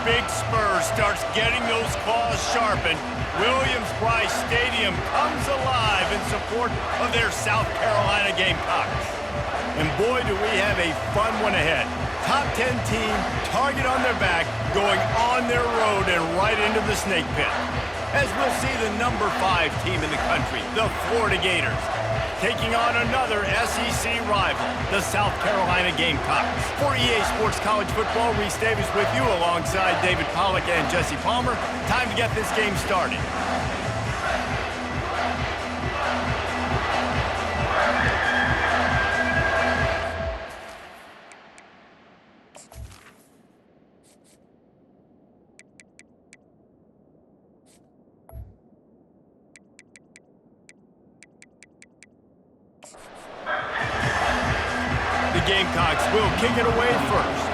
Big Spur starts getting those claws sharpened, Williams-Brice Stadium comes alive in support of their South Carolina Gamecocks. And boy, do we have a fun one ahead. Top 10 team, target on their back, going on their road and right into the snake pit. As we'll see the number 5 team in the country, the Florida Gators, taking on another SEC rival, the South Carolina Gamecocks. For EA Sports College Football, Reese Davis with you alongside David Pollack and Jesse Palmer. Time to get this game started. The Gamecocks will kick it away first.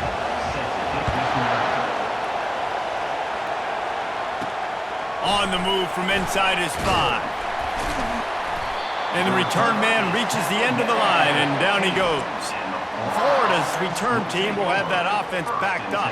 On the move from inside his 5. And the return man reaches the end of the line, and down he goes. Florida's return team will have that offense backed up.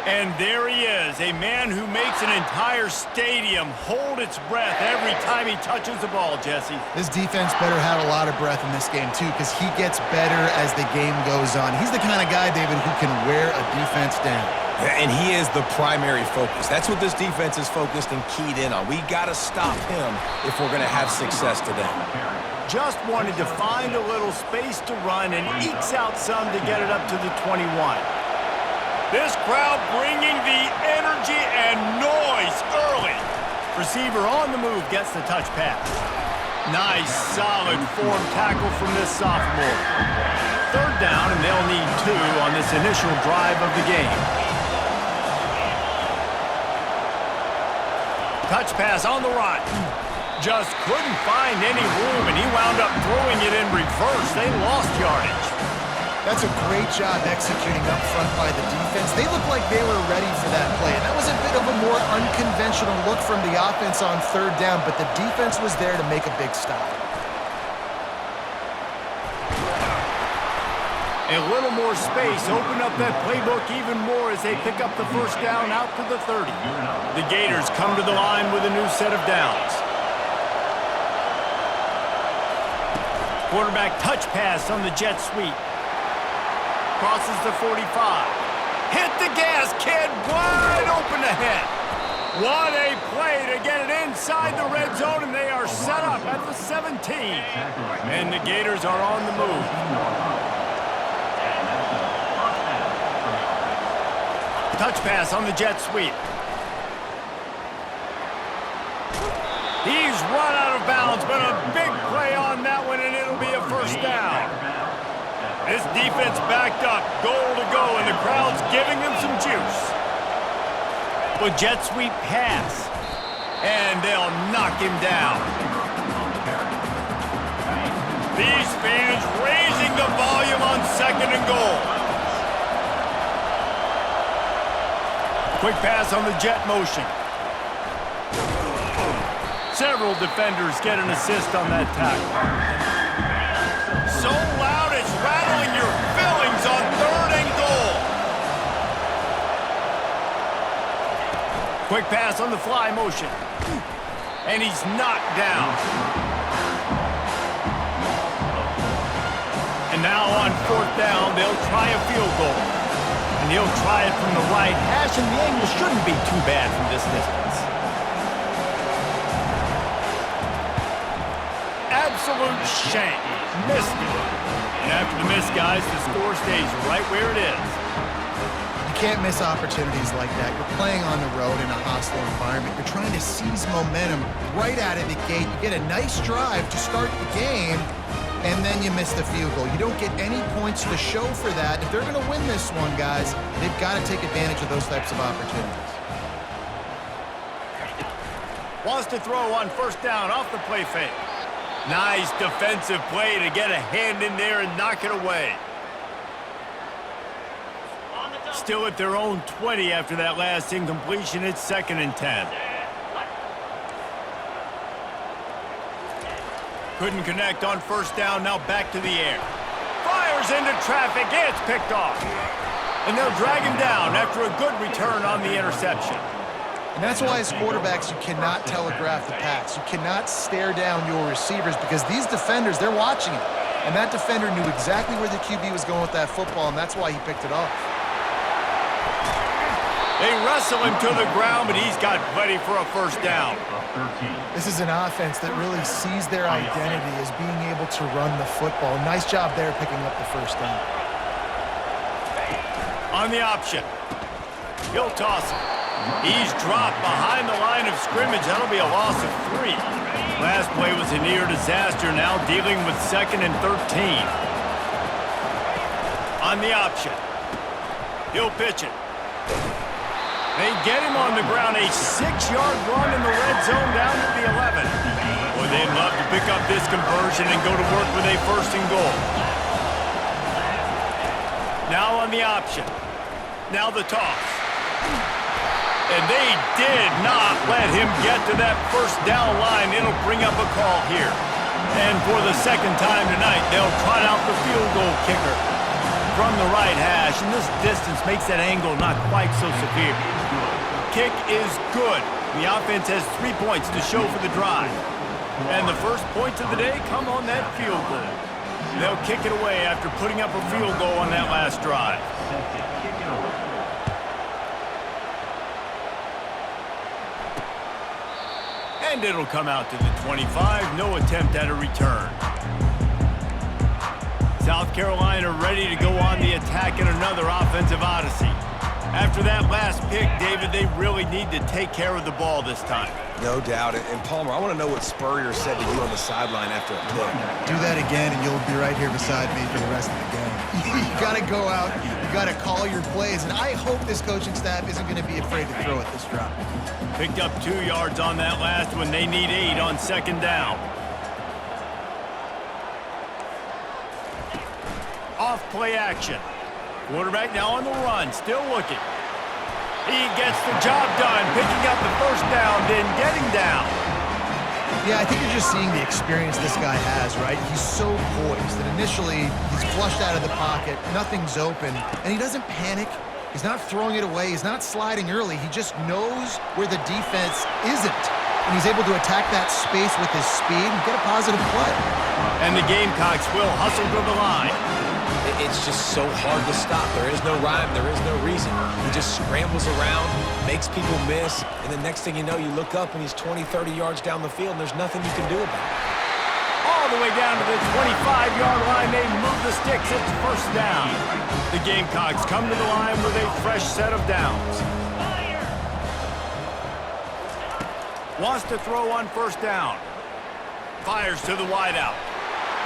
And there he is, a man who makes an entire stadium hold its breath every time he touches the ball, Jesse. This defense better have a lot of breath in this game, too, because he gets better as the game goes on. He's the kind of guy, David, who can wear a defense down. Yeah, and he is the primary focus. That's what this defense is focused and keyed in on. We got to stop him if we're going to have success today. Just wanted to find a little space to run and ekes out some to get it up to the 21. This crowd bringing the energy and noise early. Receiver on the move gets the touch pass. Nice, solid form tackle from this sophomore. Third down, and they'll need 2 on this initial drive of the game. Touch pass on the run. Just couldn't find any room, and he wound up throwing it in reverse. They lost yardage. That's a great job executing up front by the defense. They looked like they were ready for that play. And that was a bit of a more unconventional look from the offense on third down, but the defense was there to make a big stop. A little more space, open up that playbook even more as they pick up the first down out to the 30. The Gators come to the line with a new set of downs. Quarterback touch pass on the jet sweep. Crosses the 45. Hit the gas, kid. Wide open ahead. What a play to get it inside the red zone, and they are set up at the 17. And the Gators are on the move. Touch pass on the jet sweep. He's run out of bounds, but a big play on that one, and it'll be a first down. This defense backed up, goal to go, and the crowd's giving them some juice. With jet sweep pass, and they'll knock him down. These fans raising the volume on 2nd and goal. Quick pass on the jet motion. Several defenders get an assist on that tackle. So loud it's rattling your fillings on 3rd and goal. Quick pass on the fly motion. And he's knocked down. And now on 4th down, they'll try a field goal. And he'll try it from the right hash, and the angle shouldn't be too bad from this distance. Absolute shank. Missed it. And after the miss, guys, the score stays right where it is. You can't miss opportunities like that. You're playing on the road in a hostile environment. You're trying to seize momentum right out of the gate. You get a nice drive to start the game, and then you miss the field goal. You don't get any points to show for that. If they're going to win this one, guys, they've got to take advantage of those types of opportunities. Wants to throw on 1st down off the play fake. Nice defensive play to get a hand in there and knock it away. Still at their own 20 after that last incompletion. It's 2nd and 10. Couldn't connect on 1st down, now back to the air. Fires into traffic, it's picked off. And they'll drag him down after a good return on the interception. And that's why as quarterbacks, you cannot telegraph the pass. You cannot stare down your receivers because these defenders, they're watching it. And that defender knew exactly where the QB was going with that football, and that's why he picked it off. They wrestle him to the ground, but he's got plenty for a first down. This is an offense that really sees their identity as being able to run the football. Nice job there picking up the first down. On the option, he'll toss it. He's dropped behind the line of scrimmage. That'll be a loss of 3. Last play was a near disaster, now dealing with 2nd and 13. On the option, he'll pitch it. They get him on the ground, a 6-yard run in the red zone down to the 11. Boy, they'd love to pick up this conversion and go to work with a 1st and goal. Now on the option. Now the toss. And they did not let him get to that first down line. It'll bring up a call here. And for the 2nd time tonight, they'll trot out the field goal kicker from the right hash. And this distance makes that angle not quite so severe. Kick is good. The offense has 3 points to show for the drive. And the first points of the day come on that field goal. They'll kick it away after putting up a field goal on that last drive. And it'll come out to the 25. No attempt at a return. South Carolina ready to go on the attack in another offensive odyssey. After that last pick, David, they really need to take care of the ball this time. No doubt. And Palmer, I want to know what Spurrier said to you on the sideline after a pick. Do that again, and you'll be right here beside me for the rest of the game. You got to go out. You got to call your plays. And I hope this coaching staff isn't going to be afraid to throw at this drop. Picked up 2 yards on that last one. They need 8 on 2nd down. Off play action. Quarterback now on the run, still looking. He gets the job done, picking up the first down, then getting down. Yeah, I think you're just seeing the experience this guy has, right? He's so poised that initially he's flushed out of the pocket, nothing's open, and he doesn't panic. He's not throwing it away. He's not sliding early. He just knows where the defense isn't, and he's able to attack that space with his speed and get a positive play. And the Gamecocks will hustle to the line. It's just so hard to stop. There is no rhyme. There is no reason. He just scrambles around, makes people miss, and the next thing you know, you look up and he's 20, 30 yards down the field, and there's nothing you can do about it. All the way down to the 25-yard line. They move the sticks. It's first down. The Gamecocks come to the line with a fresh set of downs. Wants to throw on first down. Fires to the wideout.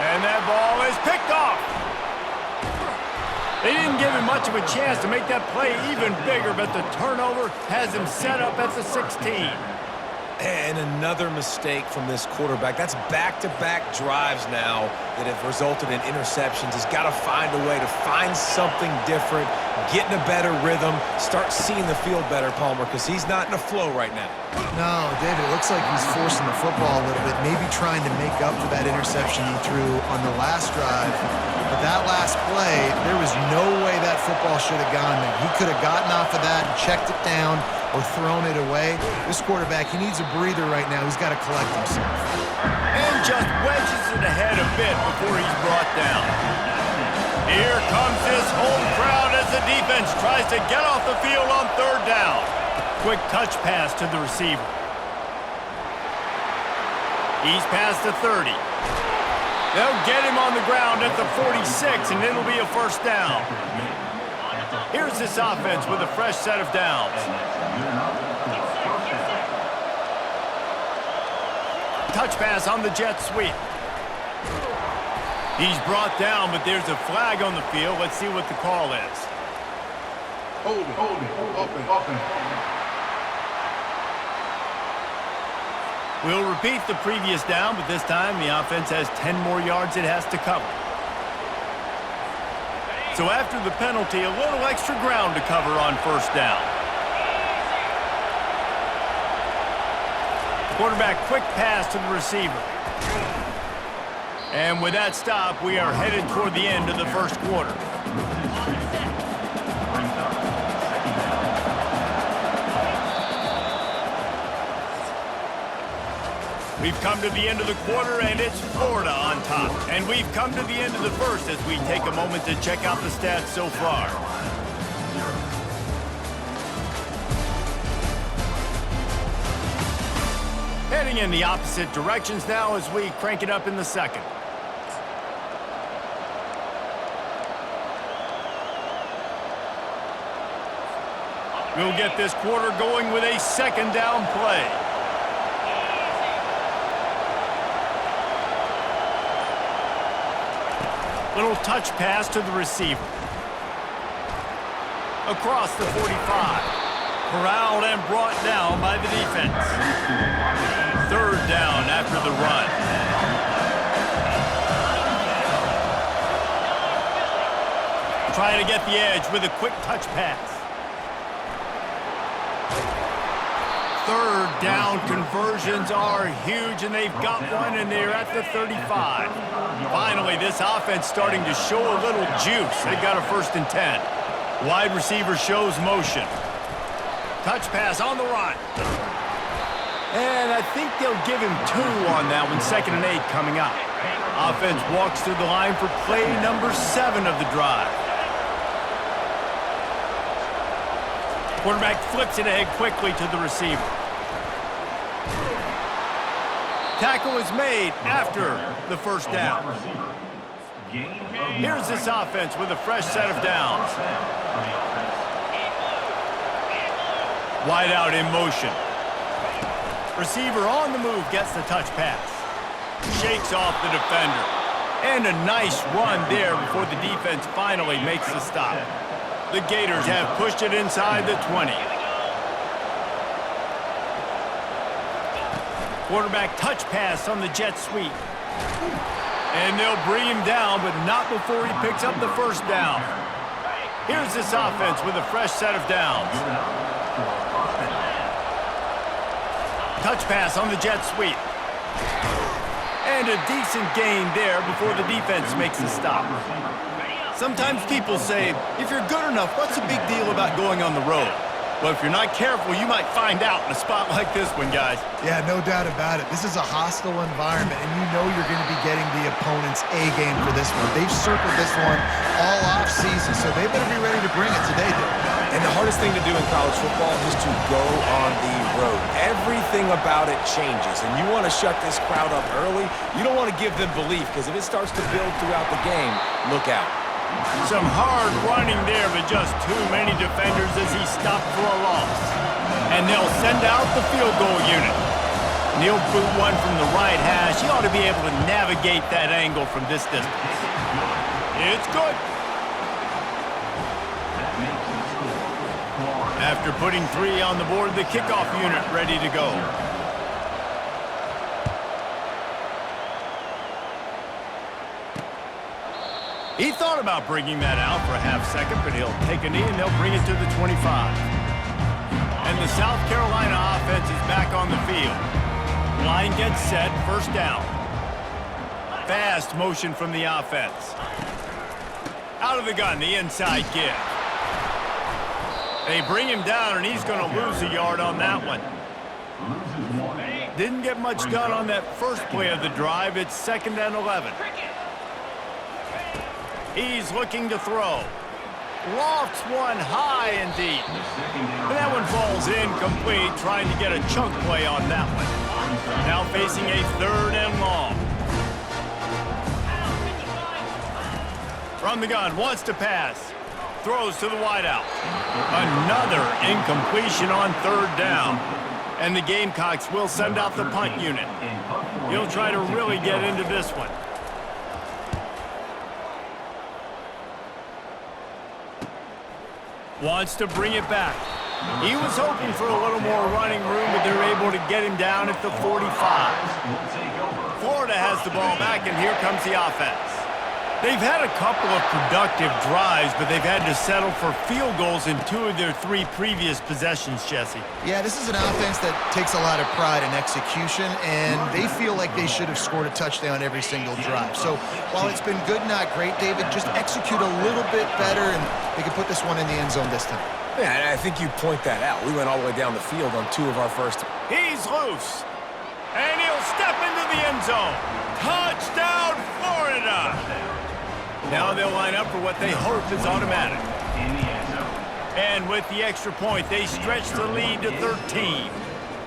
And that ball is picked off. They didn't give him much of a chance to make that play even bigger, but the turnover has him set up at the 16. And another mistake from this quarterback. That's back-to-back drives now that have resulted in interceptions. He's got to find a way to find something different, get in a better rhythm, start seeing the field better, Palmer, because he's not in a flow right now. No, David, it looks like he's forcing the football a little bit, maybe trying to make up for that interception he threw on the last drive. But that last play, there was no way that football should have gone there. He could have gotten off of that and checked it down or thrown it away. This quarterback, he needs a breather right now. He's got to collect himself. And just wedges it ahead a bit before he's brought down. Here comes this home crowd as the defense tries to get off the field on 3rd down. Quick touch pass to the receiver. He's past the 30. They'll get him on the ground at the 46, and it'll be a first down. Here's this offense with a fresh set of downs. Touch pass on the jet sweep. He's brought down, but there's a flag on the field. Let's see what the call is. Open. We'll repeat the previous down, but this time the offense has 10 more yards it has to cover. So after the penalty, a little extra ground to cover on first down. Quarterback quick pass to the receiver. And with that stop, we are headed toward the end of the first quarter. We've come to the end of the quarter, and it's Florida on top. And we've come to the end of the first as we take a moment to check out the stats so far. Heading in the opposite directions now as we crank it up in the second. We'll get this quarter going with a second down play. Little touch pass to the receiver. Across the 45. Corralled and brought down by the defense. Third down after the run. Trying to get the edge with a quick touch pass. Third down conversions are huge, and they've got one, and they're at the 35. Finally, this offense starting to show a little juice. They've got a 1st and 10. Wide receiver shows motion. Touch pass on the run. And I think they'll give him 2 on that one. 2nd and 8 coming up. Offense walks through the line for play number 7 of the drive. Quarterback flips it ahead quickly to the receiver. Tackle is made after the 1st down. Here's this offense with a fresh set of downs. Wide out in motion. Receiver on the move gets the touch pass. Shakes off the defender. And a nice run there before the defense finally makes the stop. The Gators have pushed it inside the 20. Quarterback touch pass on the jet sweep. And they'll bring him down, but not before he picks up the 1st down. Here's this offense with a fresh set of downs. Touch pass on the jet sweep. And a decent gain there before the defense makes the stop. Sometimes people say, if you're good enough, what's the big deal about going on the road? Well, if you're not careful, you might find out in a spot like this one, guys. Yeah, no doubt about it. This is a hostile environment, and you know you're going to be getting the opponent's A game for this one. They've circled this one all off season, so they better be ready to bring it today, dude. And the hardest thing to do in college football is to go on the road. Everything about it changes, and you want to shut this crowd up early. You don't want to give them belief, because if it starts to build throughout the game, look out. Some hard running there, but just too many defenders as he stopped for a loss. And they'll send out the field goal unit. And he'll boot one from the right hash. He ought to be able to navigate that angle from this distance. It's good. After putting 3 on the board, the kickoff unit ready to go. He thought about bringing that out for a half second, but he'll take a knee and they'll bring it to the 25. And the South Carolina offense is back on the field. Line gets set, 1st down. Fast motion from the offense. Out of the gun, the inside give. They bring him down, and he's going to lose a yard on that one. Didn't get much done on that first play of the drive. It's 2nd and 11. He's looking to throw. Lofts one high and deep. And that one falls incomplete, trying to get a chunk play on that one. Now facing a 3rd and long. From the gun, wants to pass. Throws to the wideout. Another incompletion on 3rd down. And the Gamecocks will send out the punt unit. He'll try to really get into this one. Wants to bring it back. He was hoping for a little more running room, but they're able to get him down at the 45. Florida has the ball back, and here comes the offense. They've had a couple of productive drives, but they've had to settle for field goals in 2 of their 3 previous possessions, Jesse. Yeah, this is an offense that takes a lot of pride in execution, and they feel like they should have scored a touchdown every single drive. So while it's been good, not great, David, just execute a little bit better, and they can put this one in the end zone this time. Yeah, and I think you point that out. We went all the way down the field on 2 of our first. He's loose. And he'll step into the end zone. Touchdown, Florida! Now they'll line up for what they hope is automatic. And with the extra point, they stretch the lead to 13.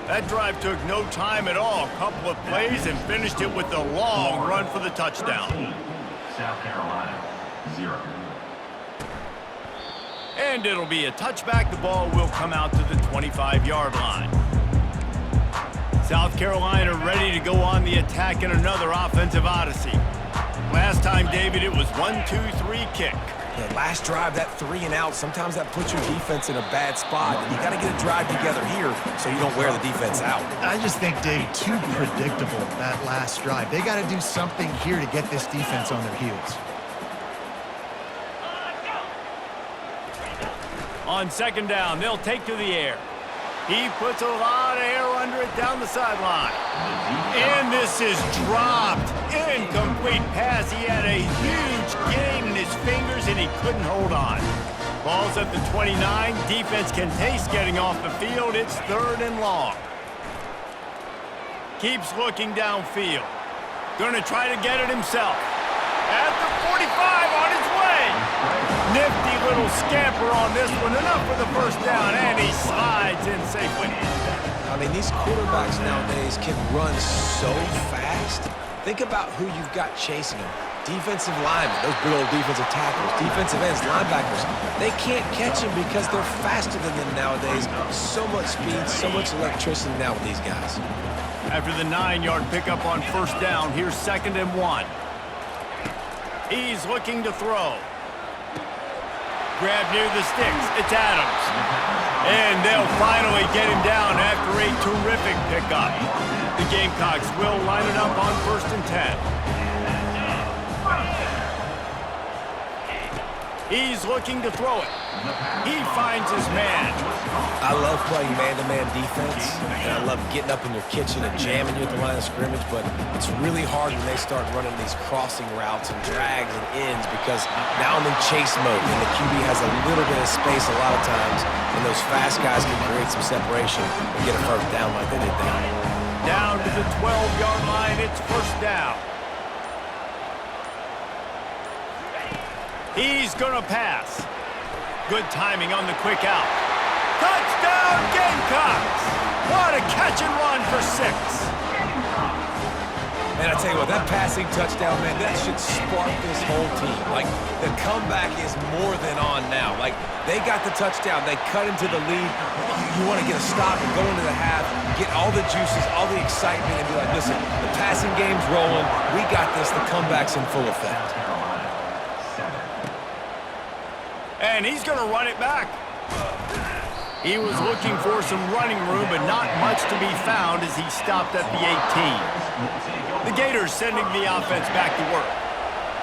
That drive took no time at all. A couple of plays and finished it with a long run for the touchdown. South Carolina, 0. And it'll be a touchback. The ball will come out to the 25-yard line. South Carolina ready to go on the attack in another offensive odyssey. Last time, David, it was 1-2-3 kick. Yeah, last drive, that 3 and out, sometimes that puts your defense in a bad spot. And you got to get a drive together here so you don't wear the defense out. I just think, Dave, too predictable, that last drive. They got to do something here to get this defense on their heels. On second down, they'll take to the air. He puts a lot of air under it down the sideline. And this is dropped. Incomplete pass. He had a huge gain in his fingers, and he couldn't hold on. Ball's at the 29. Defense can taste getting off the field. It's 3rd and long. Keeps looking downfield. Gonna try to get it himself. At the 45, on his way. Nifty little scamper on this one. Enough for the first down, and he slides in safely. I mean, these quarterbacks nowadays can run so fast. Think about who you've got chasing them. Defensive linemen, those big old defensive tackles, defensive ends, linebackers. They can't catch them because they're faster than them nowadays. So much speed, so much electricity now with these guys. After the 9-yard pickup on first down, here's 2nd and 1. He's looking to throw. Grab near the sticks. It's Adams. And they'll finally get him down after a terrific pickup. The Gamecocks will line it up on 1st and 10. He's looking to throw it. He finds his man. I love playing man-to-man defense, and I love getting up in your kitchen and jamming you at the line of scrimmage, but it's really hard when they start running these crossing routes and drags and ends because now I'm in chase mode, and the QB has a little bit of space a lot of times, and those fast guys can create some separation and get a first down like they did there. Down to the 12-yard line, it's first down. He's gonna pass. Good timing on the quick out. Touchdown, Gamecocks! What a catch and run for 6. And I tell you what, that passing touchdown, man, that should spark this whole team. Like, the comeback is more than on now. Like, they got the touchdown. They cut into the lead. You want to get a stop and go into the half, get all the juices, all the excitement, and be like, listen, the passing game's rolling. We got this. The comeback's in full effect. And he's going to run it back. He was looking for some running room, but not much to be found as he stopped at the 18. The Gators sending the offense back to work.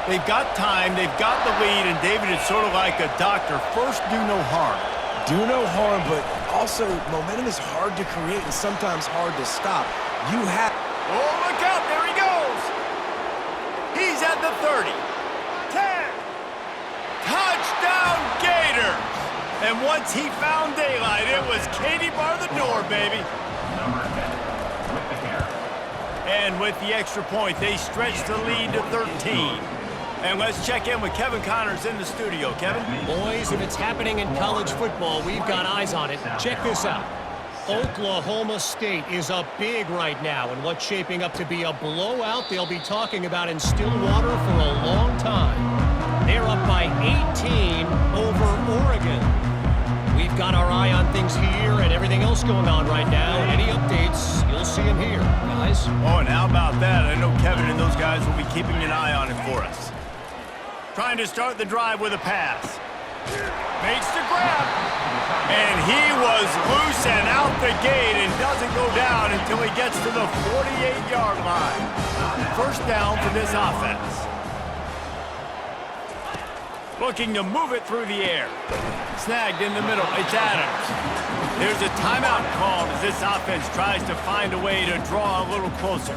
They've got time, they've got the lead, and David is sort of like a doctor. First, do no harm. Do no harm, but also momentum is hard to create and sometimes hard to stop. You have... Oh, look out, there he goes. He's at the 30. 10. Touchdown, Gators! And once he found daylight, it was Katie bar the door, baby. And with the extra point, they stretch the lead to 13. And let's check in with Kevin Connors in the studio. Kevin? Boys, if it's happening in college football, we've got eyes on it. Check this out. Oklahoma State is up big right now, and what's shaping up to be a blowout they'll be talking about in Stillwater for a long time. They're up by 18 over Oregon. We've got our eye on things here and everything else going on right now. Any updates, you'll see them here, guys. Oh, and how about that? I know Kevin and those guys will be keeping an eye on it for us. Trying to start the drive with a pass. Makes the grab. And he was loose and out the gate and doesn't go down until he gets to the 48-yard line. First down for this offense. Looking to move it through the air. Snagged in the middle. It's Adams. There's a timeout called as this offense tries to find a way to draw a little closer.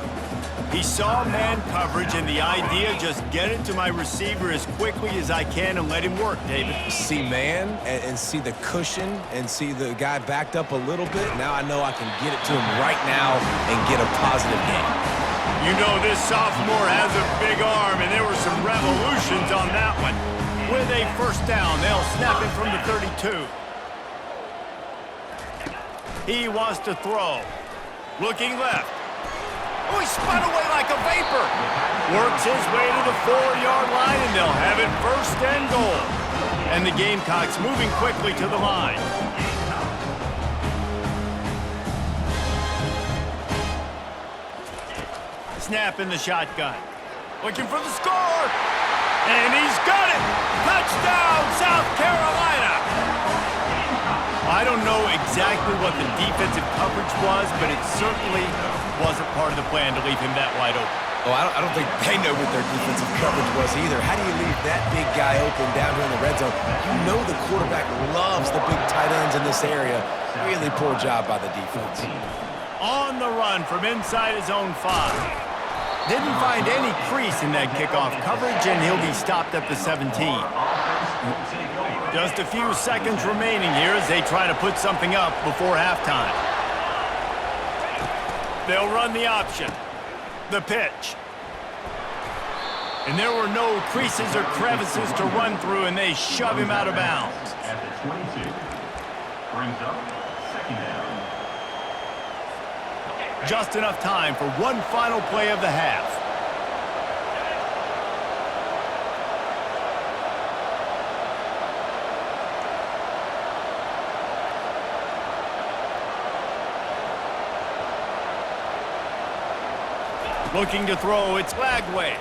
He saw man coverage, and the idea, just get it to my receiver as quickly as I can and let him work, David. See man and see the cushion and see the guy backed up a little bit. Now I know I can get it to him right now and get a positive gain. You know this sophomore has a big arm, and there were some revolutions on that one. With a first down, they'll snap it from the 32. He wants to throw. Looking left. Oh, he spun away like a vapor. Works his way to the 4-yard line, and they'll have it first and goal. And the Gamecocks moving quickly to the line. Snap in the shotgun. Looking for the score. And he's got it. Touchdown, South Carolina. I don't know exactly what the defensive coverage was, but it certainly wasn't part of the plan to leave him that wide open. Oh, I don't think they know what their defensive coverage was either. How do you leave that big guy open down here in the red zone? You know the quarterback loves the big tight ends in this area. Really poor job by the defense. On the run from inside his own 5. Didn't find any crease in that kickoff coverage, and he'll be stopped at the 17. Just a few seconds remaining here as they try to put something up before halftime. They'll run the option. The pitch. And there were no creases or crevices to run through, and they shove him out of bounds. At the 22. Brings up second down. Just enough time for one final play of the half. Looking to throw, it's Lagway.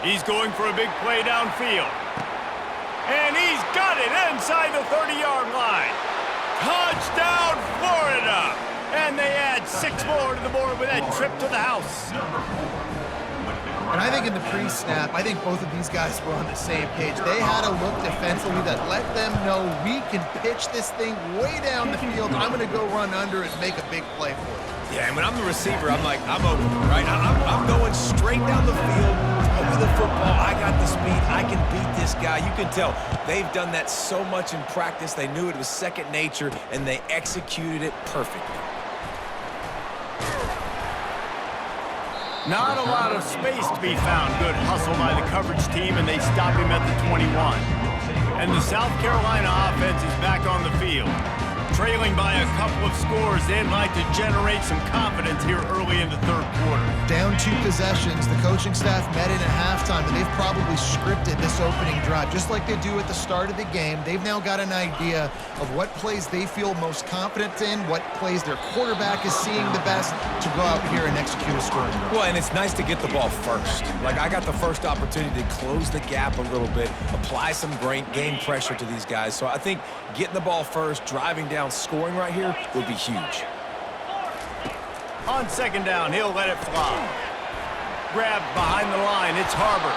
He's going for a big play downfield. And he's got it inside the 30-yard line. Touchdown, Florida! And they add 6 more to the board with that trip to the house. And I think in the pre-snap, I think both of these guys were on the same page. They had a look defensively that let them know we can pitch this thing way down the field. I'm going to go run under and make a big play for it. Yeah, and when I'm the receiver, I'm like, I'm open, right? I'm going straight down the field. Throw me the football. I got the speed. I can beat this guy. You can tell they've done that so much in practice. They knew it was second nature, and they executed it perfectly. Not a lot of space to be found. Good hustle by the coverage team, and they stop him at the 21. And the South Carolina offense is back on the field. Trailing by a couple of scores, they'd like to generate some confidence here early in the third quarter. Down 2 possessions, the coaching staff met in at halftime, and they've probably scripted this opening drive. Just like they do at the start of the game, they've now got an idea of what plays they feel most confident in, what plays their quarterback is seeing the best to go out here and execute a scoring drive. Well, and it's nice to get the ball first. Like, I got the first opportunity to close the gap a little bit, apply some game pressure to these guys. So I think getting the ball first, driving down, scoring right here would be huge. On second down, he'll let it fly. Grabbed behind the line, it's Harbor.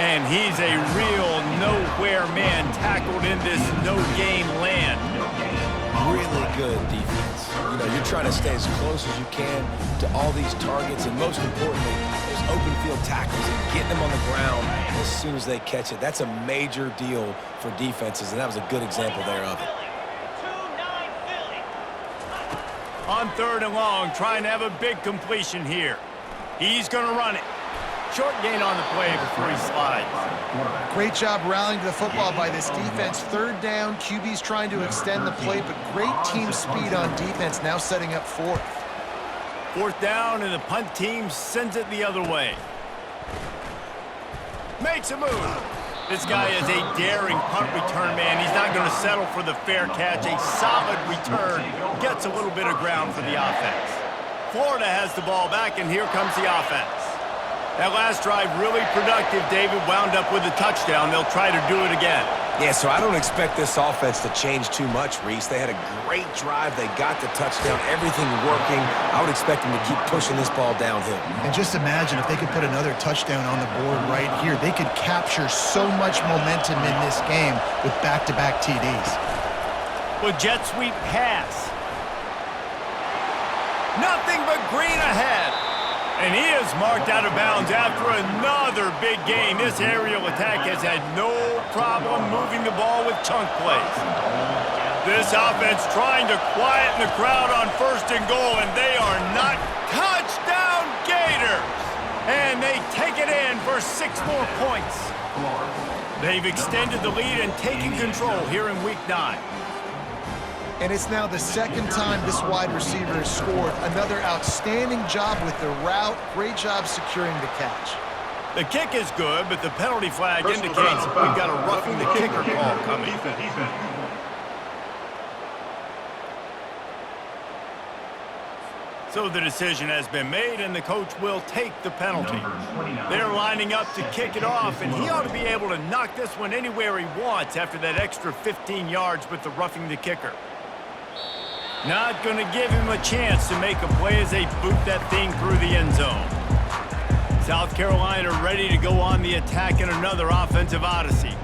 And he's a real nowhere man tackled in this no-gain land. Really good defense. You know, you're trying to stay as close as you can to all these targets, and most importantly, those open field tackles and getting them on the ground as soon as they catch it. That's a major deal for defenses, and that was a good example there of it. On third and long, trying to have a big completion here. He's going to run it. Short gain on the play before he slides. Great job rallying to the football by this defense. Third down, QB's trying to extend the play, but great team speed on defense, now setting up fourth. Fourth down, and the punt team sends it the other way. Makes a move. This guy is a daring punt return man. He's not going to settle for the fair catch. A solid return. Gets a little bit of ground for the offense. Florida has the ball back, and here comes the offense. That last drive really productive. David wound up with a touchdown. They'll try to do it again. Yeah, so I don't expect this offense to change too much, Reese. They had a great drive. They got the touchdown. Everything working. I would expect them to keep pushing this ball downhill. And just imagine if they could put another touchdown on the board right here. They could capture so much momentum in this game with back-to-back TDs. With jet sweep pass. Nothing but green ahead. And he is marked out of bounds after another big gain. This aerial attack has had no problem moving the ball with chunk plays. This offense trying to quieten the crowd on 1st and goal, and they are not. Touchdown Gators! And they take it in for 6 more points. They've extended the lead and taken control here in Week 9. And it's now the 2nd time this wide receiver has scored. Another outstanding job with the route. Great job securing the catch. The kick is good, but the penalty flag indicates we've got a roughing the kicker call coming. So the decision has been made, and the coach will take the penalty. They're lining up to kick it off, and he ought to be able to knock this one anywhere he wants after that extra 15 yards with the roughing the kicker. Not going to give him a chance to make a play as they boot that thing through the end zone. South Carolina ready to go on the attack in another offensive odyssey.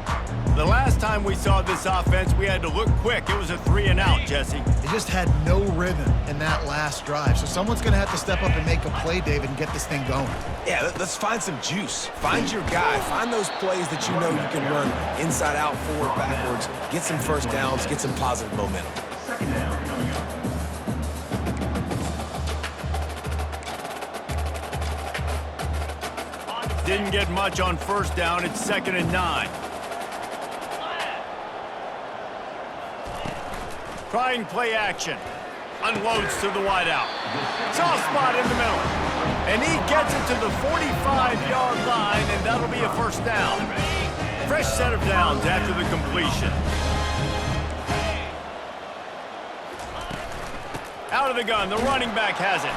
The last time we saw this offense, we had to look quick. It was a 3-and-out, Jesse. They just had no rhythm in that last drive. So someone's going to have to step up and make a play, David, and get this thing going. Yeah, let's find some juice. Find your guy. Find those plays that you know you can run inside out, forward, backwards. Get some first downs. Get some positive momentum. Second down. Didn't get much on 1st down. It's 2nd and 9. Trying play action. Unloads to the wideout. Soft spot in the middle. And he gets it to the 45-yard line, and that'll be a 1st down. Fresh set of downs after the completion. Out of the gun, the running back has it.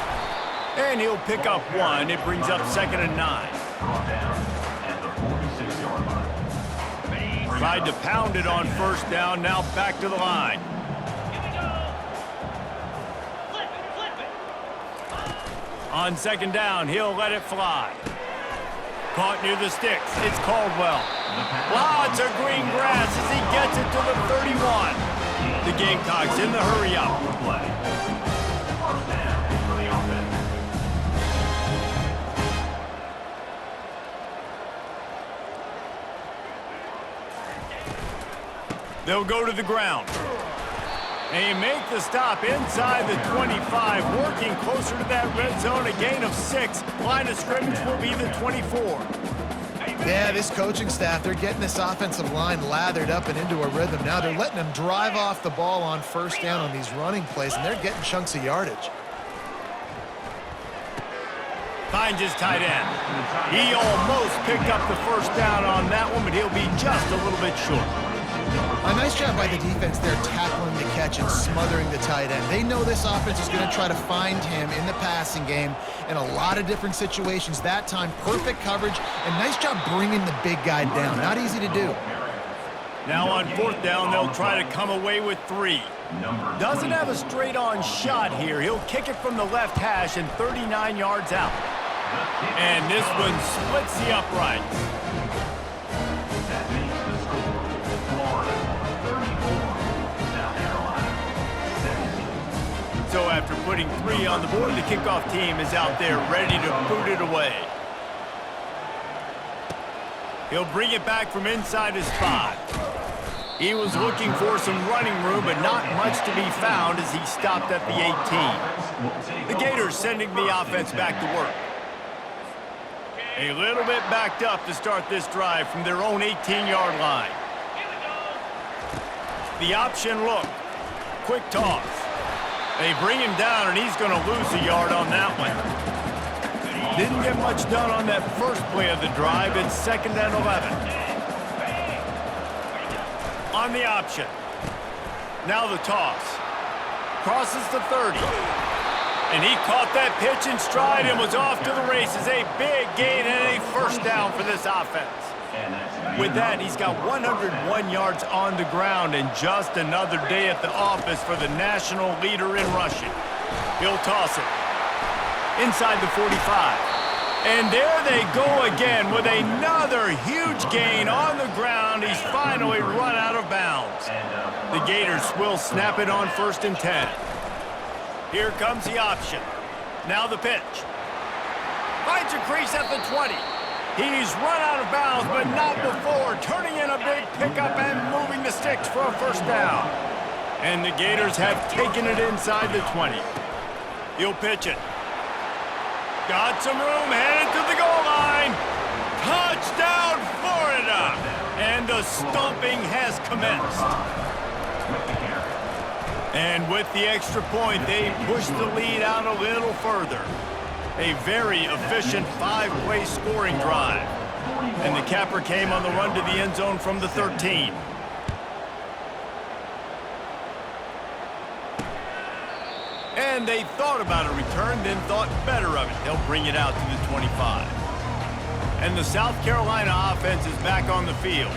And he'll pick up 1. It brings up 2nd and 9. Brought down at the 46-yard line. Tried to pound it on 1st down, now back to the line. On 2nd down, he'll let it fly. Caught near the sticks. It's Caldwell. Lots of green grass as he gets it to the 31. The Gamecocks in the hurry up. Play. 1st down for the offense. They'll go to the ground. They make the stop inside the 25, working closer to that red zone, a gain of 6. Line of scrimmage will be the 24. Yeah, this coaching staff, they're getting this offensive line lathered up and into a rhythm. Now they're letting them drive off the ball on 1st down on these running plays, and they're getting chunks of yardage. Finds his tight end. He almost picked up the 1st down on that one, but he'll be just a little bit short. A nice job by the defense there tackling the catch and smothering the tight end. They know this offense is going to try to find him in the passing game in a lot of different situations. That time, perfect coverage, and nice job bringing the big guy down. Not easy to do. Now on 4th down, they'll try to come away with 3. Doesn't have a straight-on shot here. He'll kick it from the left hash and 39 yards out. And this one splits the uprights. That makes the score Florida 34, South Carolina 17. So after putting 3 on the board, the kickoff team is out there ready to boot it away. He'll bring it back from inside his 5. He was looking for some running room, but not much to be found as he stopped at the 18. The Gators sending the offense back to work. A little bit backed up to start this drive from their own 18-yard line. The option look. Quick toss. They bring him down, and he's going to lose a yard on that one. Didn't get much done on that first play of the drive. It's 2nd and 11. On the option. Now the toss. Crosses the 30. And he caught that pitch in stride and was off to the races. A big gain and a 1st down for this offense. With that, he's got 101 yards on the ground and just another day at the office for the national leader in rushing. He'll toss it. Inside the 45. And there they go again with another huge gain on the ground. He's finally run out of bounds. The Gators will snap it on 1st and 10. Here comes the option. Now the pitch. Finds a crease at the 20. He's run out of bounds, but not before turning in a big pickup and moving the sticks for a first down. And the Gators have taken it inside the 20. He'll pitch it. Got some room, headed to the goal line. Touchdown, Florida! And the stomping has commenced. And with the extra point, they push the lead out a little further. A very efficient 5-play scoring drive. And the capper came on the run to the end zone from the 13. And they thought about a return, then thought better of it. They'll bring it out to the 25. And the South Carolina offense is back on the field.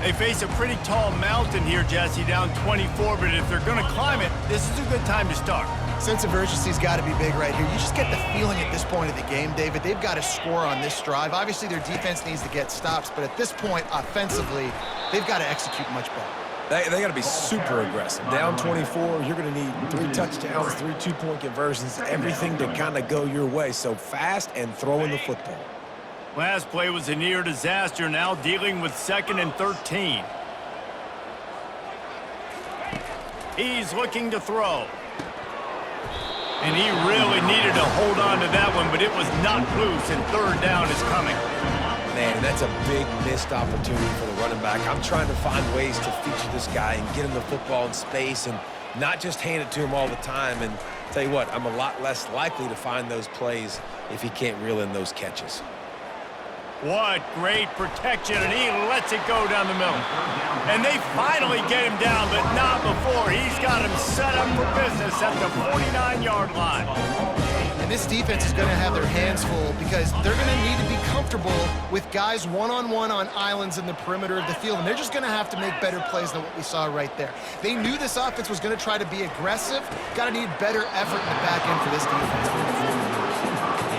They face a pretty tall mountain here, Jesse, down 24, but if they're going to climb it, this is a good time to start. Sense of urgency's got to be big right here. You just get the feeling at this point of the game, David, they've got to score on this drive. Obviously, their defense needs to get stops, but at this point, offensively, they've got to execute much better. They got to be super aggressive. Down 24, you're going to need 3 touchdowns, 3 two-point conversions, everything to kind of go your way. So fast and throwing the football. Last play was a near disaster, now dealing with 2nd and 13. He's looking to throw. And he really needed to hold on to that one, but it was knocked loose, and 3rd down is coming. Man, that's a big missed opportunity for the running back. I'm trying to find ways to feature this guy and get him the football in space and not just hand it to him all the time. And tell you what, I'm a lot less likely to find those plays if he can't reel in those catches. What great protection, and he lets it go down the middle. And they finally get him down, but not before. He's got him set up for business at the 49-yard line. And this defense is going to have their hands full because they're going to need to be comfortable with guys one-on-one on islands in the perimeter of the field, and they're just going to have to make better plays than what we saw right there. They knew this offense was going to try to be aggressive. Got to need better effort in the back end for this defense.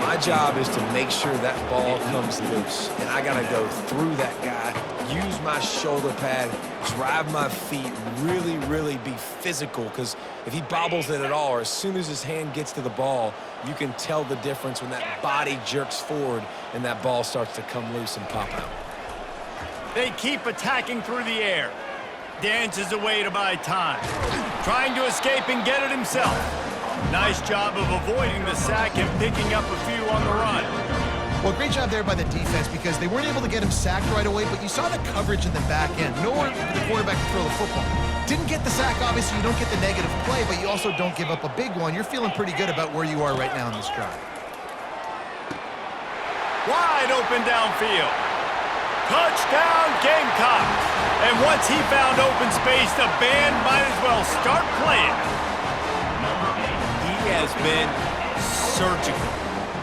My job is to make sure that ball comes loose, and I got to go through that guy, use my shoulder pad, drive my feet, really be physical, because if he bobbles it at all, or as soon as his hand gets to the ball, you can tell the difference when that body jerks forward and that ball starts to come loose and pop out. They keep attacking through the air. Dances away to buy time. Trying to escape and get it himself. Nice job of avoiding the sack and picking up a few on the run. Well, great job there by the defense because they weren't able to get him sacked right away, but you saw the coverage in the back end. Nowhere for the quarterback to throw the football. Didn't get the sack, obviously you don't get the negative play, but you also don't give up a big one. You're feeling pretty good about where you are right now in this drive. Wide open downfield. Touchdown Gamecocks. And once he found open space, the band might as well start playing. He has been surgical.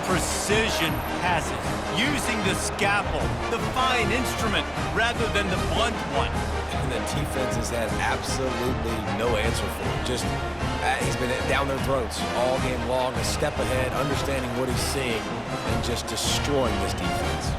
Precision passes, using the scalpel, the fine instrument, rather than the blunt one. And the defense has had absolutely no answer for him. Just, he's been down their throats all game long, a step ahead, understanding what he's seeing, and just destroying this defense.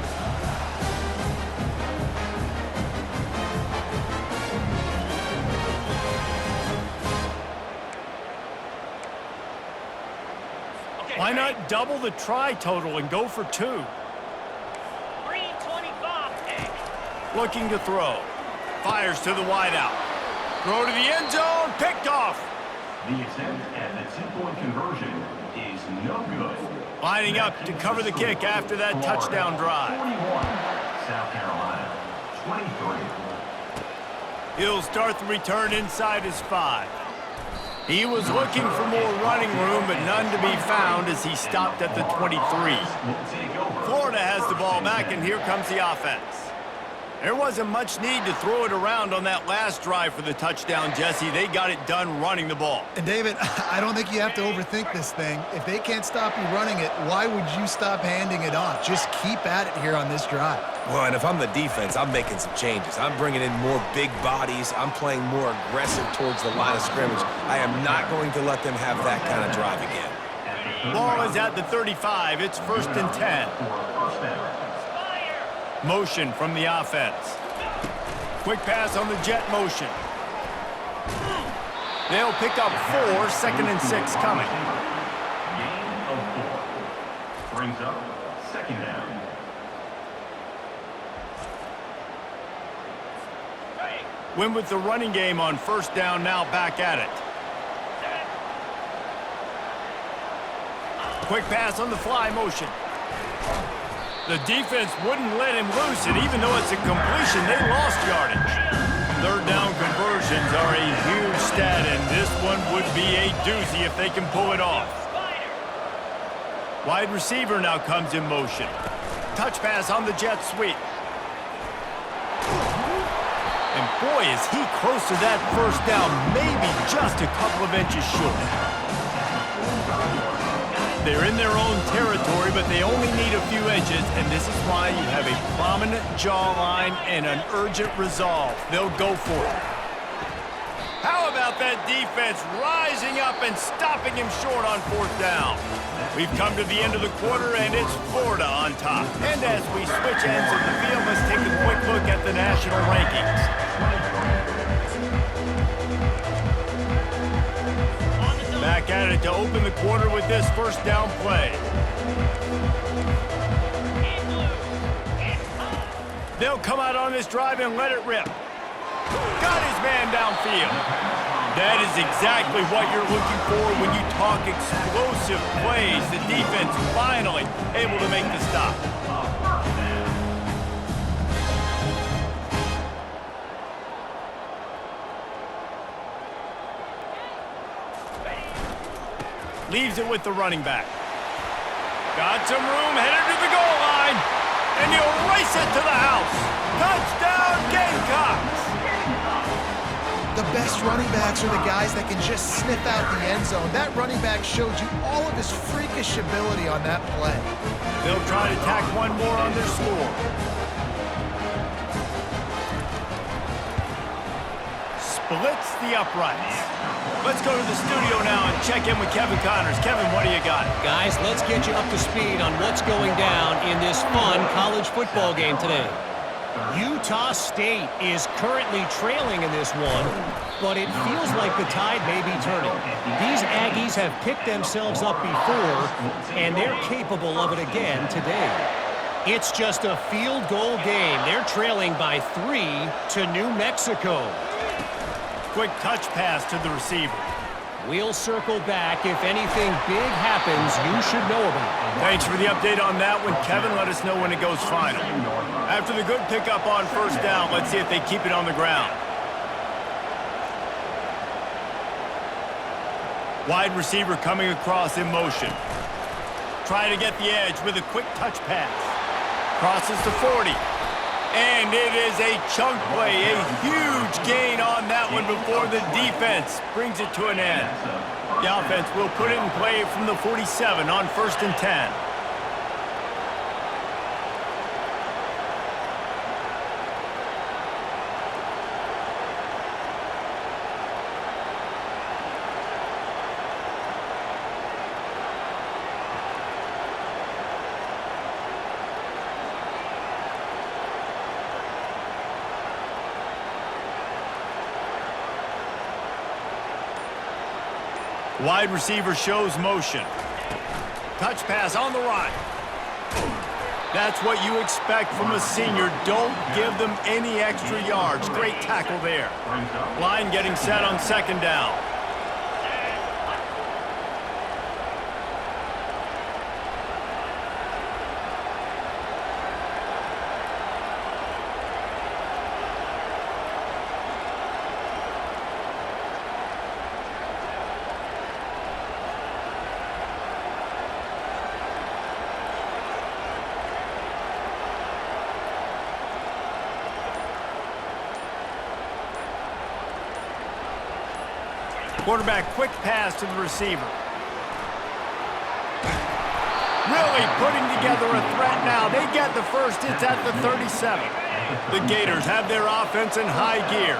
Why not double the try total and go for 2? 325. Looking to throw. Fires to the wideout. Throw to the end zone. Picked off. The attempt at the 2-point conversion is no good. Lining up to cover the kick after that touchdown drive. 41, South Carolina, 23. He'll start the return inside his 5. He was looking for more running room, but none to be found as he stopped at the 23. Florida has the ball back, and here comes the offense. There wasn't much need to throw it around on that last drive for the touchdown, Jesse. They got it done running the ball. And David, I don't think you have to overthink this thing. If they can't stop you running it, why would you stop handing it off? Just keep at it here on this drive. Well, and if I'm the defense, I'm making some changes. I'm bringing in more big bodies. I'm playing more aggressive towards the line of scrimmage. I am not going to let them have that kind of drive again. Ball is at the 35. It's 1st and 10. Motion from the offense. Quick pass on the jet motion. They'll pick up 4, 2nd and 6 coming. Gain of 4. Brings up second down. Win with the running game on first down, now back at it. Quick pass on the fly motion. The defense wouldn't let him loose, and even though it's a completion, they lost yardage. Third down conversions are a huge stat, and this one would be a doozy if they can pull it off. Wide receiver now comes in motion. Touch pass on the jet sweep. And boy, is he close to that first down, maybe just a couple of inches short. They're in their own territory, but they only need a few inches, and this is why you have a prominent jawline and an urgent resolve. They'll go for it. How about that defense rising up and stopping him short on fourth down? We've come to the end of the quarter, and it's Florida on top. And as we switch ends of the field, let's take a quick look at the national rankings. Back at it to open the quarter with this first down play. They'll come out on this drive and let it rip. Got his man downfield. That is exactly what you're looking for when you talk explosive plays. The defense finally able to make the stop. Leaves it with the running back. Got some room, headed to the goal line. And he'll race it to the house. Touchdown, Gamecocks! The best running backs are the guys that can just sniff out the end zone. That running back showed you all of his freakish ability on that play. They'll try to tack one more on their score. Splits the uprights. Let's go to the studio now and check in with Kevin Connors. Kevin, what do you got? Guys, let's get you up to speed on what's going down in this fun college football game today. Utah State is currently trailing in this one, but it feels like the tide may be turning. These Aggies have picked themselves up before, and they're capable of it again today. It's just a field goal game. They're trailing by 3 to New Mexico. Quick touch pass to the receiver. We'll circle back. If anything big happens, you should know about it. Thanks for the update on that one, Kevin. Let us know when it goes final. After the good pickup on first down, let's see if they keep it on the ground. Wide receiver coming across in motion. Try to get the edge with a quick touch pass. Crosses to 40. And it is a chunk play, a huge gain on that one before the defense brings it to an end. The offense will put it in play from the 47 on 1st and 10. Wide receiver shows motion. Touch pass on the right. That's what you expect from a senior. Don't give them any extra yards. Great tackle there. Line getting set on second down. Quarterback, quick pass to the receiver. Really putting together a threat now. They get the first. It's at the 37. The Gators have their offense in high gear.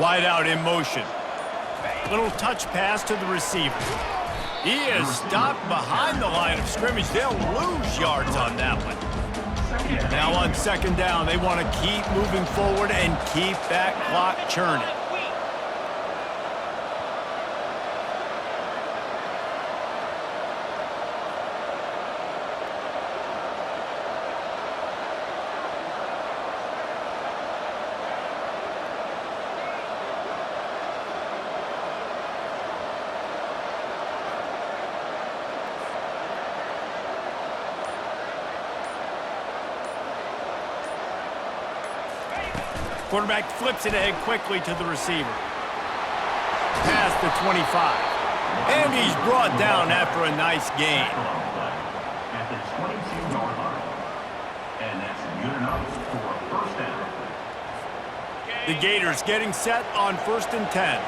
Wide out in motion. Little touch pass to the receiver. He is stopped behind the line of scrimmage. They'll lose yards on that one. Now on second down, they want to keep moving forward and keep that clock churning. Quarterback flips it ahead quickly to the receiver. Past the 25. And he's brought down after a nice gain. At the 22-yard line. And that's good enough for a first down. The Gators getting set on 1st and 10.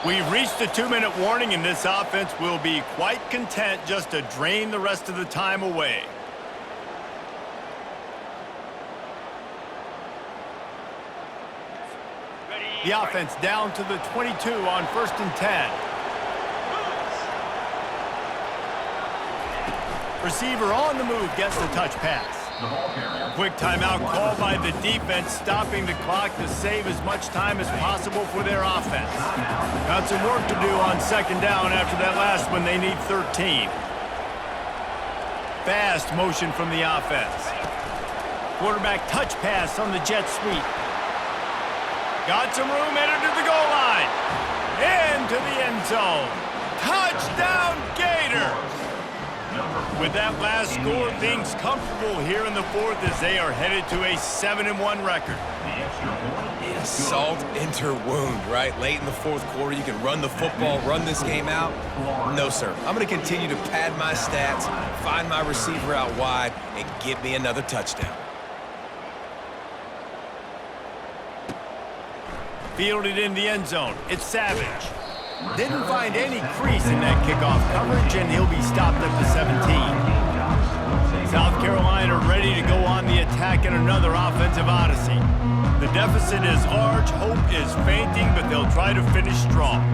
We've reached the 2-minute warning, and this offense will be quite content just to drain the rest of the time away. The offense down to the 22 on 1st and 10. Receiver on the move gets the touch pass. Quick timeout called by the defense, stopping the clock to save as much time as possible for their offense. Got some work to do on second down after that last one. They need 13. Fast motion from the offense. Quarterback touch pass on the jet sweep. Got some room, headed to the goal line. Into the end zone. Touchdown, Gators! With that last score, things comfortable here in the fourth as they are headed to a 7-1 record. Yeah, salt enter wound, right? Late in the fourth quarter, you can run the football, run this game out. No, sir. I'm going to continue to pad my stats, find my receiver out wide, and get me another touchdown. Fielded in the end zone. It's Savage. Didn't find any crease in that kickoff coverage, and he'll be stopped at the 17. South Carolina ready to go on the attack in another offensive odyssey. The deficit is large, hope is fainting, but they'll try to finish strong.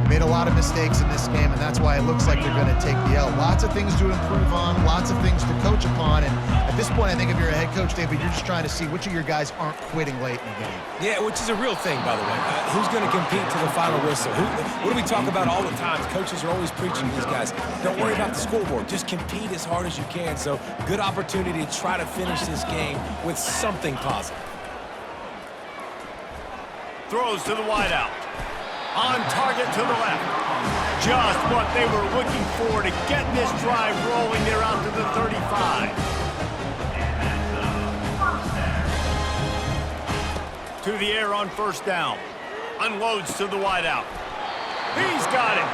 Made a lot of mistakes in this game, and that's why it looks like they're going to take the L. Lots of things to improve on, lots of things to coach upon, and at this point, I think if you're a head coach, David, you're just trying to see which of your guys aren't quitting late in the game. Yeah, which is a real thing, by the way. Who's going to compete to the final whistle? What do we talk about all the time? Coaches are always preaching to these guys. Don't worry about the scoreboard. Just compete as hard as you can. So, good opportunity to try to finish this game with something positive. Throws to the wideout. On target to the left. Just what they were looking for to get this drive rolling. They're out to the 35. To the air on first down. Unloads to the wideout. He's got it.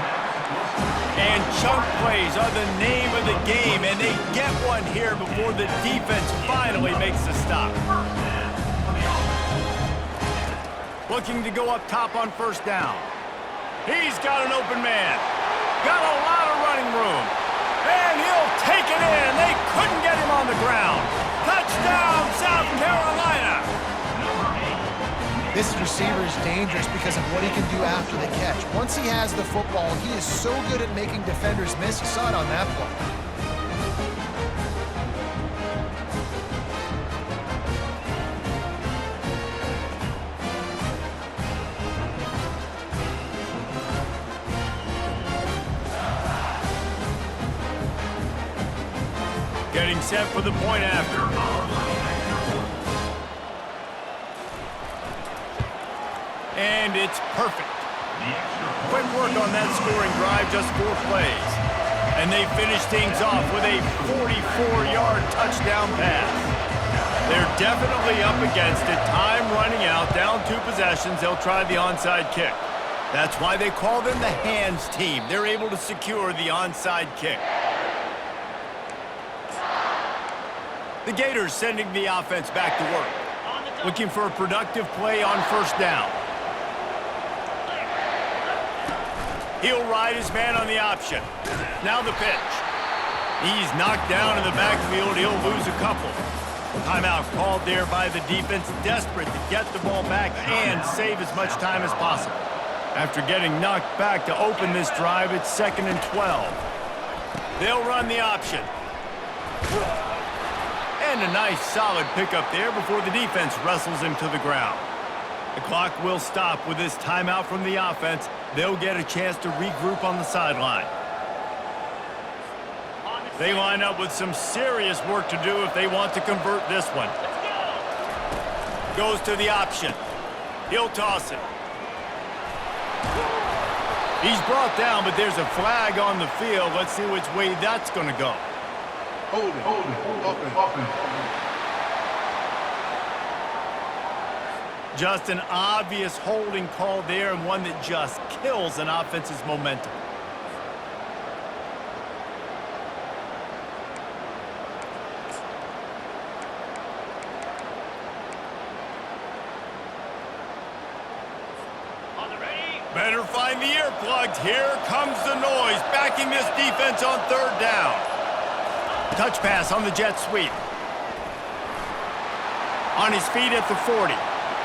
And chunk plays are the name of the game, and they get one here before the defense finally makes the stop. Looking to go up top on first down. He's got an open man. Got a lot of running room. And he'll take it in. They couldn't get him on the ground. Touchdown, South Carolina. This receiver is dangerous because of what he can do after the catch. Once he has the football, he is so good at making defenders miss. You saw it on that play. Getting set for the point after. And it's perfect. Quick work on that scoring drive, just 4 plays. And they finish things off with a 44-yard touchdown pass. They're definitely up against it. Time running out, down 2 possessions. They'll try the onside kick. That's why they call them the hands team. They're able to secure the onside kick. The Gators sending the offense back to work. Looking for a productive play on first down. He'll ride his man on the option. Now the pitch. He's knocked down in the backfield. He'll lose a couple. Timeout called there by the defense, desperate to get the ball back and save as much time as possible. After getting knocked back to open this drive, it's 2nd and 12. They'll run the option. And a nice solid pickup there before the defense wrestles him to the ground. The clock will stop with this timeout from the offense. They'll get a chance to regroup on the sideline. They line up with some serious work to do if they want to convert this one. Goes to the option. He'll toss it. He's brought down, but there's a flag on the field. Let's see which way that's going to go. Hold it. Open. Just an obvious holding call there, and one that just kills an offense's momentum. Better find the earplugs. Here comes the noise, backing this defense on 3rd down. Touch pass on the jet sweep. On his feet at the 40.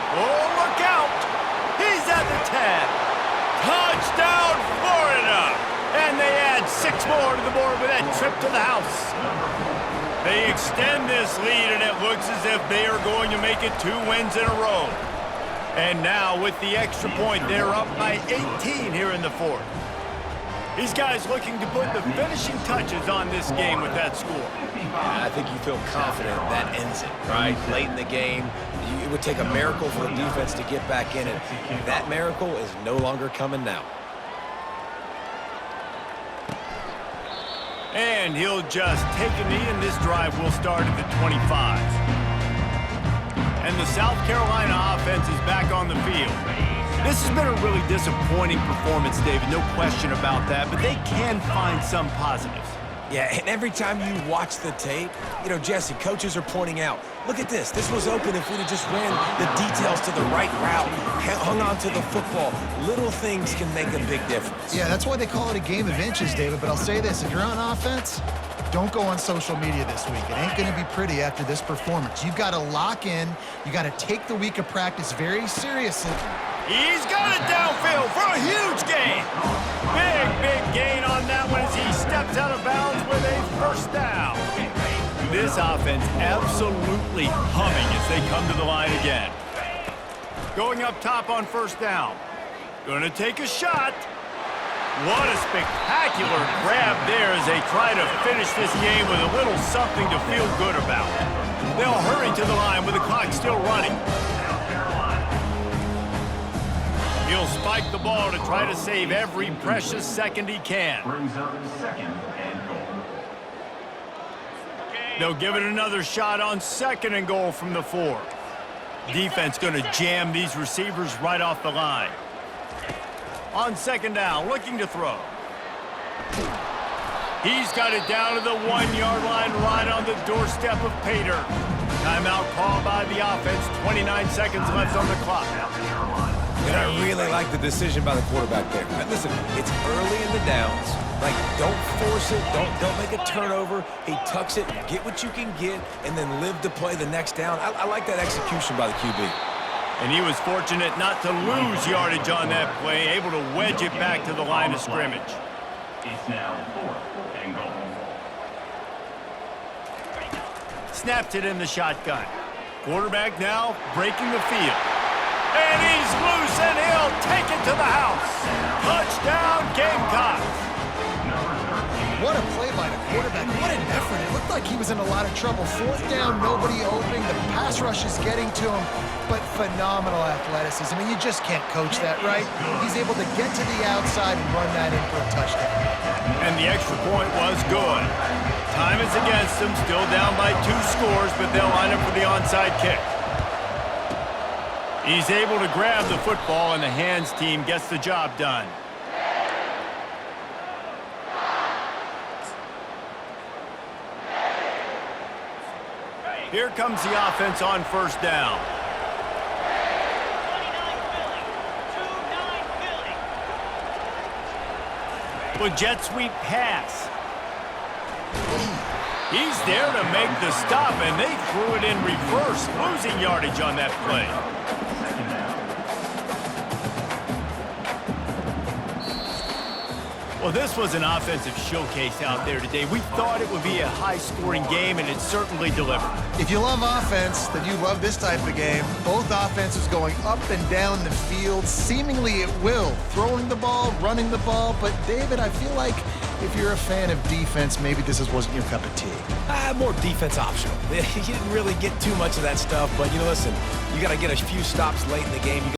Oh, look out! He's at the 10. Touchdown, Florida! And they add 6 more to the board with that trip to the house. They extend this lead, and it looks as if they are going to make it 2 wins in a row. And now, with the extra point, they're up by 18 here in the 4th. These guys looking to put the finishing touches on this game with that score. I think you feel confident that ends it, right? Late in the game, it would take a miracle for the defense to get back in it. That miracle is no longer coming now. And he'll just take a knee, and this drive will start at the 25. And the South Carolina offense is back on the field. This has been a really disappointing performance, David, no question about that, but they can find some positives. Yeah, and every time you watch the tape, you know, Jesse, coaches are pointing out, look at this. This was open if we'd have just ran the details to the right route, hung on to the football. Little things can make a big difference. Yeah, that's why they call it a game of inches, David. But I'll say this, if you're on offense, don't go on social media this week. It ain't going to be pretty after this performance. You've got to lock in. You got to take the week of practice very seriously. He's got it downfield for a huge gain. Big gain on that one as he steps out of bounds with a 1st down. This offense absolutely humming as they come to the line again. Going up top on 1st down. Going to take a shot. What a spectacular grab there as they try to finish this game with a little something to feel good about. They'll hurry to the line with the clock still running. He'll spike the ball to try to save every precious second he can. Brings up 2nd and goal. They'll give it another shot on 2nd and goal from the 4. Defense going to jam these receivers right off the line. On 2nd down, looking to throw. He's got it down to the 1-yard line right on the doorstep of Pater. Timeout called by the offense. 29 seconds left on the clock. And I really like the decision by the quarterback there. Listen, it's early in the downs. Like, don't force it. Don't make a turnover. He tucks it, get what you can get, and then live to play the next down. I like that execution by the QB. And he was fortunate not to lose yardage on that play, able to wedge it back to the line of scrimmage. It's now 4th and goal. Snaps it in the shotgun. Quarterback now breaking the field. And he's loose, and he'll take it to the house. Touchdown, Gamecocks. What a play by the quarterback. What an effort. It looked like he was in a lot of trouble. 4th down, nobody open. The pass rush is getting to him, but phenomenal athleticism. I mean, you just can't coach that, right? He's able to get to the outside and run that in for a touchdown. And the extra point was good. Time is against them, still down by 2 scores, but they'll line up for the onside kick. He's able to grab the football, and the hands team gets the job done. Here comes the offense on 1st down. Well, jet sweep pass. He's there to make the stop, and they threw it in reverse, losing yardage on that play. Well, this was an offensive showcase out there today. We thought it would be a high-scoring game, and it certainly delivered. If you love offense, then you love this type of game. Both offenses going up and down the field, seemingly at will, throwing the ball, running the ball. But, David, I feel like if you're a fan of defense, maybe this wasn't your cup of tea. More defense optional. You didn't really get too much of that stuff, but, listen, you got to get a few stops late in the game.